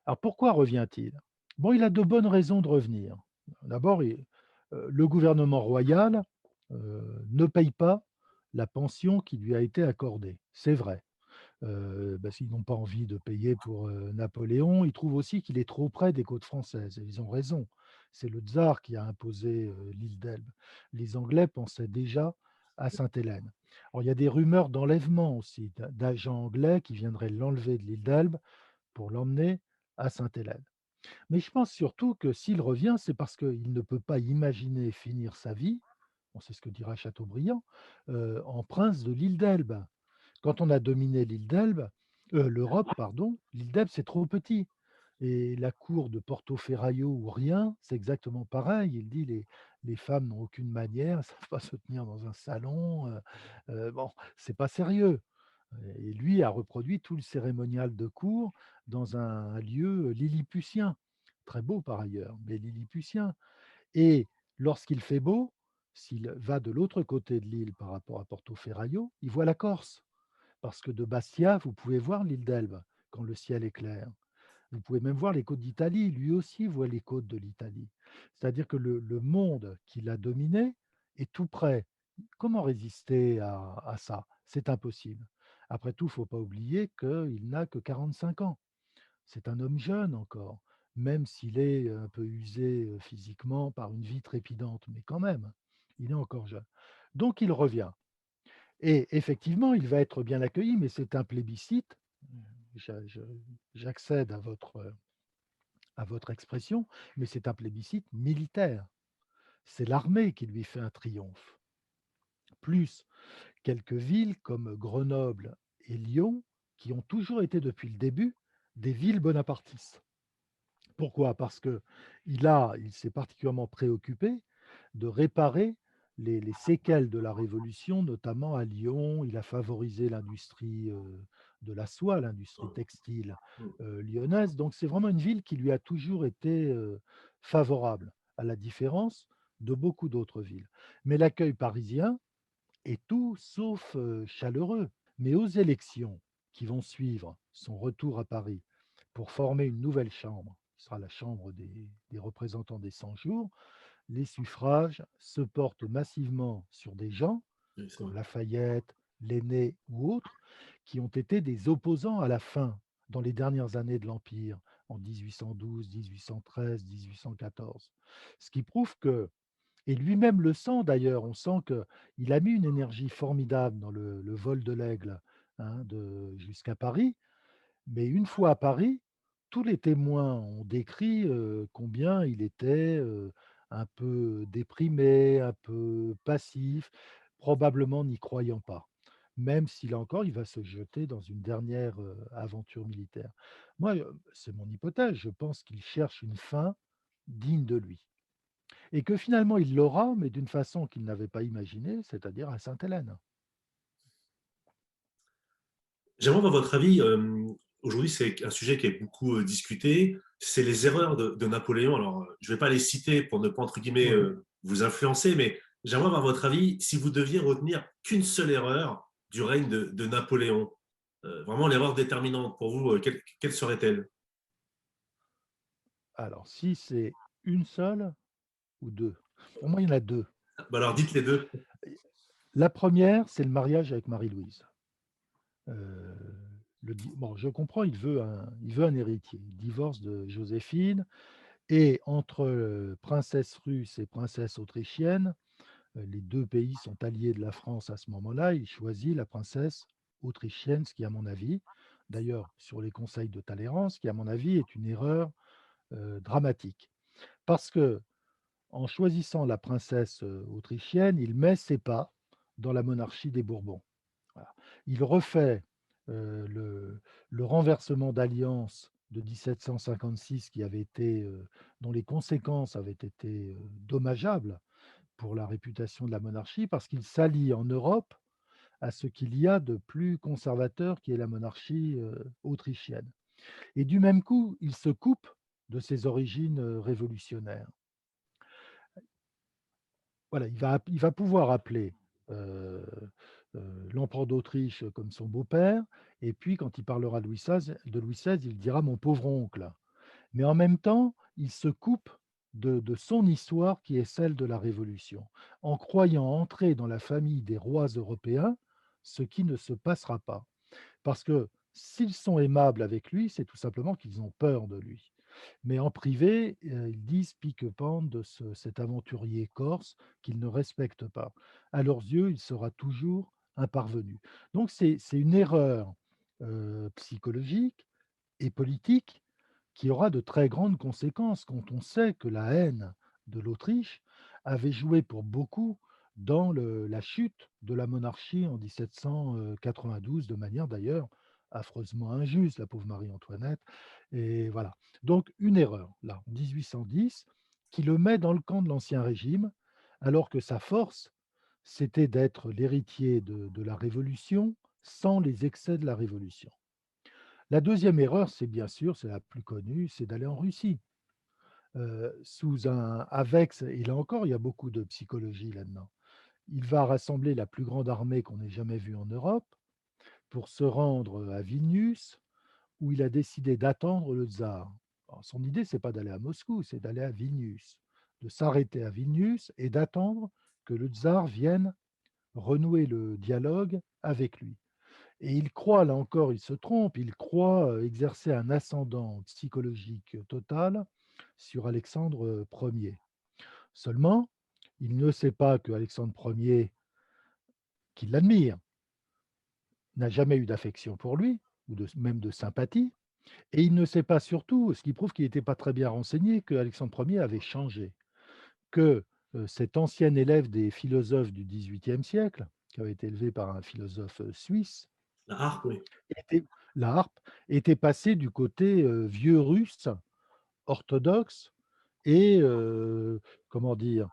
Alors pourquoi revient-il? Bon, il a de bonnes raisons de revenir. D'abord, le gouvernement royal, ne paye pas la pension qui lui a été accordée. C'est vrai. Parce qu'ils n'ont pas envie de payer pour, Napoléon. Ils trouvent aussi qu'il est trop près des côtes françaises et ils ont raison. C'est le tsar qui a imposé, l'île d'Elbe. Les Anglais pensaient déjà à Sainte-Hélène. Alors il y a des rumeurs d'enlèvement aussi, d'agents anglais qui viendraient l'enlever de l'île d'Elbe pour l'emmener à Sainte-Hélène. Mais je pense surtout que s'il revient, c'est parce qu'il ne peut pas imaginer finir sa vie, on sait ce que dira Chateaubriand, en prince de l'île d'Elbe. Quand on a dominé l'Europe, pardon, l'île d'Elbe, c'est trop petit. Et la cour de Porto-Ferraio ou rien, c'est exactement pareil. Il dit les femmes n'ont aucune manière, elles ne savent pas se tenir dans un salon. Bon, c'est pas sérieux. Et lui a reproduit tout le cérémonial de cour dans un lieu lilliputien, très beau par ailleurs, mais lilliputien. Et lorsqu'il fait beau, s'il va de l'autre côté de l'île par rapport à Porto-Ferraio, il voit la Corse. Parce que de Bastia, vous pouvez voir l'île d'Elbe quand le ciel est clair. Vous pouvez même voir les côtes d'Italie. Lui aussi voit les côtes de l'Italie. C'est-à-dire que le monde qu'il a dominé est tout près. Comment résister à ça? C'est impossible. Après tout, il ne faut pas oublier qu'il n'a que 45 ans. C'est un homme jeune encore, même s'il est un peu usé physiquement par une vie trépidante, mais quand même, il est encore jeune. Donc il revient. Et effectivement, il va être bien accueilli, mais c'est un plébiscite. Je je J'accède à votre expression, mais c'est un plébiscite militaire. C'est l'armée qui lui fait un triomphe. Plus quelques villes comme Grenoble et Lyon, qui ont toujours été depuis le début des villes bonapartistes. Pourquoi? Parce qu'il s'est particulièrement préoccupé de réparer les séquelles de la Révolution, notamment à Lyon. Il a favorisé l'industrie de la soie, l'industrie textile lyonnaise. Donc c'est vraiment une ville qui lui a toujours été favorable, à la différence de beaucoup d'autres villes. Mais l'accueil parisien est tout sauf chaleureux. Mais aux élections qui vont suivre son retour à Paris pour former une nouvelle chambre, qui sera la Chambre des représentants des 100 jours, les suffrages se portent massivement sur des gens Oui, c'est comme vrai. Lafayette, Lenné ou autres, qui ont été des opposants à la fin dans les dernières années de l'Empire, en 1812, 1813, 1814. Ce qui prouve que, et lui-même le sent d'ailleurs, on sent qu'il a mis une énergie formidable dans le vol de l'Aigle, hein, jusqu'à Paris, mais une fois à Paris, tous les témoins ont décrit, combien il était, un peu déprimé, un peu passif, probablement n'y croyant pas. Même si là encore, il va se jeter dans une dernière, aventure militaire. Moi, c'est mon hypothèse, je pense qu'il cherche une fin digne de lui et que finalement il l'aura, mais d'une façon qu'il n'avait pas imaginée, c'est-à-dire à Sainte-Hélène. J'aimerais avoir votre avis. Aujourd'hui, c'est un sujet qui est beaucoup discuté. C'est les erreurs de Napoléon. Alors, je ne vais pas les citer pour ne pas, entre guillemets, Oui. vous influencer, mais j'aimerais avoir votre avis. Si vous deviez retenir qu'une seule erreur du règne de Napoléon, vraiment l'erreur déterminante pour vous, quelle serait-elle? Alors si c'est une seule ou 2? Pour moi, il y en a 2. Bah alors, dites les deux. La première, c'est le mariage avec Marie-Louise. Heu, bon, je comprends, il veut un héritier. Il divorce de Joséphine, Et entre, princesse russe et princesse autrichienne, les 2 pays sont alliés de la France à ce moment-là, il choisit la princesse autrichienne, ce qui à mon avis, d'ailleurs sur les conseils de Talleyrand, ce qui à mon avis est une erreur, dramatique. Parce que en choisissant la princesse, autrichienne, il met ses pas dans la monarchie des Bourbons. Voilà. Il refait, le renversement d'alliance de 1756 qui avait été, dont les conséquences avaient été, dommageables pour la réputation de la monarchie, parce qu'il s'allie en Europe à ce qu'il y a de plus conservateur qui est la monarchie, autrichienne. Et du même coup, il se coupe de ses origines, révolutionnaires. Voilà, il va pouvoir appeler, heu l'empereur d'Autriche comme son beau-père, et puis quand il parlera de Louis XVI, il dira: «Mon pauvre oncle». Mais en même temps, il se coupe de son histoire qui est celle de la Révolution, en croyant entrer dans la famille des rois européens, ce qui ne se passera pas. Parce que s'ils sont aimables avec lui, c'est tout simplement qu'ils ont peur de lui. Mais en privé, ils disent pique-pente de cet aventurier corse qu'ils ne respectent pas. À leurs yeux, il sera toujours un parvenu. Donc c'est une erreur, psychologique et politique qui aura de très grandes conséquences quand on sait que la haine de l'Autriche avait joué pour beaucoup dans la chute de la monarchie en 1792, de manière d'ailleurs affreusement injuste, la pauvre Marie-Antoinette. Et voilà. Donc une erreur, là, en 1810, qui le met dans le camp de l'Ancien Régime, alors que sa force, c'était d'être l'héritier de la Révolution sans les excès de la Révolution. La deuxième erreur, c'est bien sûr, c'est la plus connue, c'est d'aller en Russie. Sous un avec et là encore, il y a beaucoup de psychologie là-dedans. Il va rassembler la plus grande armée qu'on ait jamais vue en Europe pour se rendre, à Vilnius, où il a décidé d'attendre le tsar. Alors son idée, c'est pas d'aller à Moscou, c'est d'aller à Vilnius, de s'arrêter à Vilnius et d'attendre que le tsar vienne renouer le dialogue avec lui. Et il croit, là encore, il se trompe, il croit, exercer un ascendant psychologique total sur Alexandre, Ier. Seulement, il ne sait pas qu'Alexandre Ier, qui l'admire, n'a jamais eu d'affection pour lui ou même de sympathie, et il ne sait pas surtout, ce qui prouve qu'il n'était pas très bien renseigné, qu'Alexandre Ier avait changé, que, cet ancien élève des philosophes du XVIIIe siècle, qui avait été élevé par un philosophe, suisse, La harpe, oui. était la harpe, était passé du côté, vieux russe, orthodoxe et comment dire?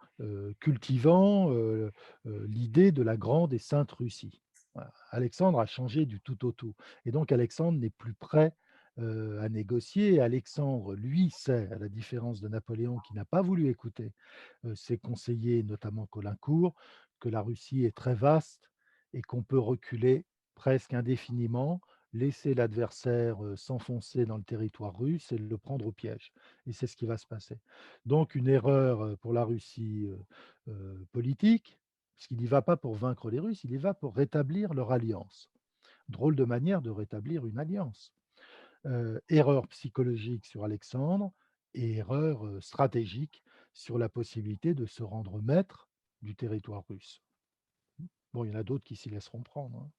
Cultivant, l'idée de la grande et sainte Russie. Voilà. Alexandre a changé du tout au tout, et donc Alexandre n'est plus prêt, à négocier. Alexandre, lui, sait, à la différence de Napoléon qui n'a pas voulu écouter, ses conseillers, notamment Caulaincourt, que la Russie est très vaste et qu'on peut reculer presque indéfiniment, laisser l'adversaire, s'enfoncer dans le territoire russe et le prendre au piège, et c'est ce qui va se passer. Donc une erreur, pour la Russie, politique, puisqu'il n'y va pas pour vaincre les Russes, il y va pour rétablir leur alliance. Drôle de manière de rétablir une alliance. Erreur psychologique sur Alexandre et erreur, stratégique sur la possibilité de se rendre maître du territoire russe. Bon, il y en a d'autres qui s'y laisseront prendre, hein.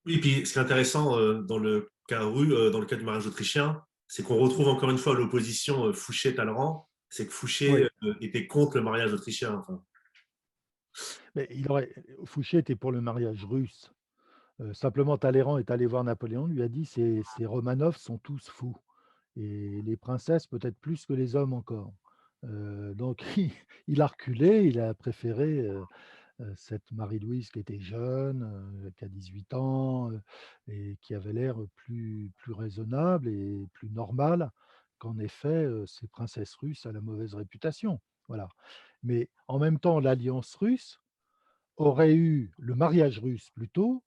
Oui, puis ce qui est intéressant dans le cas du mariage autrichien, c'est qu'on retrouve encore une fois l'opposition Fouché-Talleyrand. C'est que Fouché Oui, était contre le mariage autrichien. Enfin, mais Fouché était pour le mariage russe. Simplement Talleyrand est allé voir Napoléon, lui a dit: «Ces Romanov sont tous fous et les princesses peut-être plus que les hommes encore». Donc il a reculé, il a préféré, cette Marie-Louise qui était jeune, qui a 18 ans, et qui avait l'air plus raisonnable et plus normale qu'en effet, ces princesses russes à la mauvaise réputation. Voilà. Mais en même temps, l'alliance russe aurait eu le mariage russe plutôt,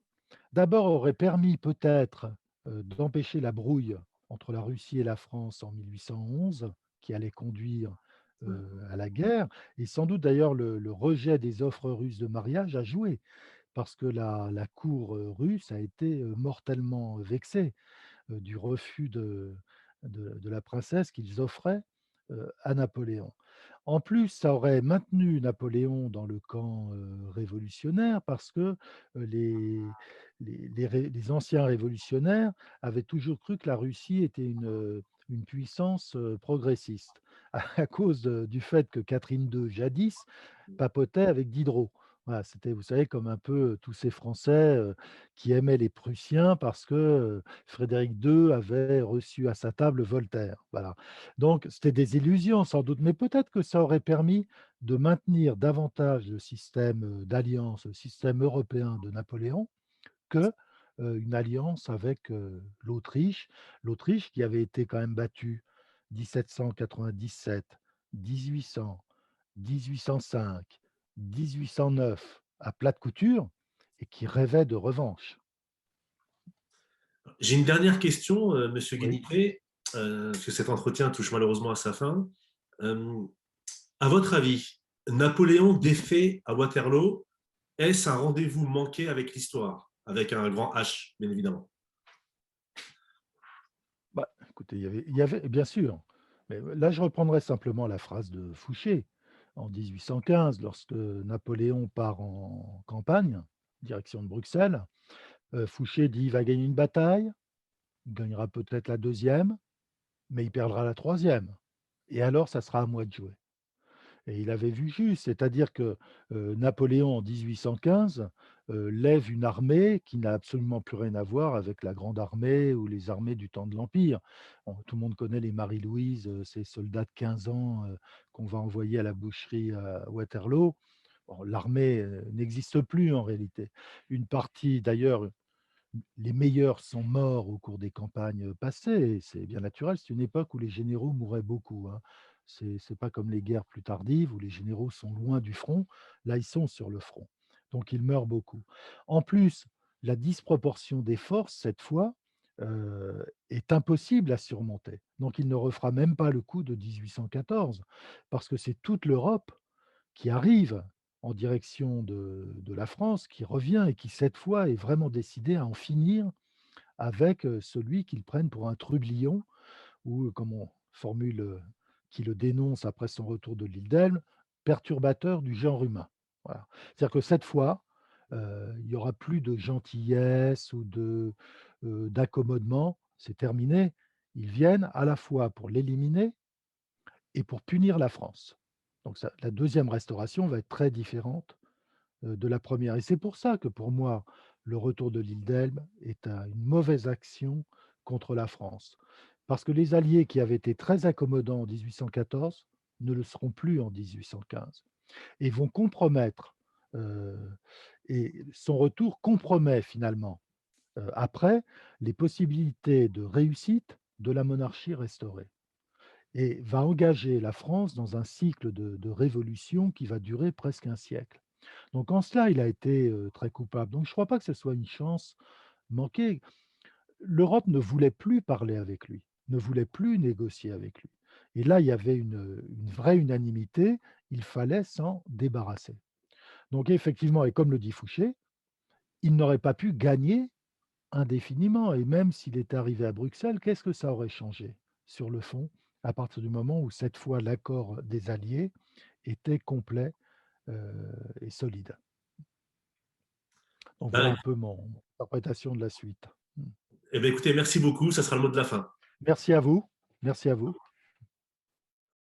d'abord aurait permis peut-être, d'empêcher la brouille entre la Russie et la France en 1811, qui allait conduire, ouais. à la guerre, et sans doute d'ailleurs le rejet des offres russes de mariage a joué. Parce que la cour, russe a été, mortellement vexée, du refus de la princesse qu'ils offraient à Napoléon. En plus, ça aurait maintenu Napoléon dans le camp révolutionnaire parce que les anciens révolutionnaires avaient toujours cru que la Russie était une puissance progressiste, à cause du fait que Catherine II, jadis, papotait avec Diderot. Voilà, c'était, vous savez, comme un peu tous ces Français qui aimaient les Prussiens parce que Frédéric II avait reçu à sa table Voltaire. Voilà. Donc, c'était des illusions sans doute, mais peut-être que ça aurait permis de maintenir davantage le système d'alliance, le système européen de Napoléon, que une alliance avec l'Autriche. L'Autriche qui avait été quand même battue 1797, 1800, 1805, 1809 à plate couture et qui rêvait de revanche. J'ai une dernière question, Monsieur Oui. Guénipré, parce que cet entretien touche malheureusement à sa fin. Euh, à votre avis, Napoléon défait à Waterloo, est-ce un rendez-vous manqué avec l'histoire, avec un grand H, bien évidemment? Bah, écoutez, il y avait bien sûr, mais là, je reprendrai simplement la phrase de Fouché en 1815, lorsque Napoléon part en campagne, direction de Bruxelles. Fouché dit: «Il va gagner une bataille, il gagnera peut-être la deuxième, mais il perdra la troisième. Et alors, ça sera à moi de jouer». Et il avait vu juste, c'est-à-dire que Napoléon, en 1815, lève une armée qui n'a absolument plus rien à voir avec la Grande Armée ou les armées du temps de l'Empire. Bon, tout le monde connaît les Marie-Louise, ces soldats de 15 ans qu'on va envoyer à la boucherie à Waterloo. Bon, l'armée n'existe plus en réalité. Une partie, d'ailleurs, les meilleurs sont morts au cours des campagnes passées, et c'est bien naturel. C'est une époque où les généraux mouraient beaucoup, hein. C'est pas comme les guerres plus tardives où les généraux sont loin du front. Là, ils sont sur le front, donc ils meurent beaucoup. En plus, la disproportion des forces, cette fois, est impossible à surmonter. Donc il ne refera même pas le coup de 1814, parce que c'est toute l'Europe qui arrive en direction de la France, qui revient et qui, cette fois, est vraiment décidé à en finir avec celui qu'ils prennent pour un trublion ou, comme on formule, qui le dénonce après son retour de l'île d'Elbe, perturbateur du genre humain. Voilà. C'est-à-dire que cette fois, il n'y aura plus de gentillesse ou d'accommodement, c'est terminé. Ils viennent à la fois pour l'éliminer et pour punir la France. Donc ça, la deuxième restauration va être très différente de la première. Et c'est pour ça que pour moi, le retour de l'île d'Elbe est une mauvaise action contre la France. Parce que les Alliés qui avaient été très accommodants en 1814 ne le seront plus en 1815 et vont compromettre, euh, et son retour compromet finalement, après, les possibilités de réussite de la monarchie restaurée et va engager la France dans un cycle de révolution qui va durer presque un siècle. Donc en cela, il a été très coupable. Donc je ne crois pas que ce soit une chance manquée. L'Europe ne voulait plus parler avec lui, ne voulait plus négocier avec lui. Et là, il y avait une vraie unanimité, il fallait s'en débarrasser. Donc effectivement, et comme le dit Fouché, il n'aurait pas pu gagner indéfiniment. Et même s'il était arrivé à Bruxelles, qu'est-ce que ça aurait changé sur le fond, à partir du moment où cette fois l'accord des Alliés était complet et solide. Donc voilà Ben, un peu mon interprétation de la suite. eh bien, écoutez, merci beaucoup, ça sera le mot de la fin. Merci à vous. Merci à vous.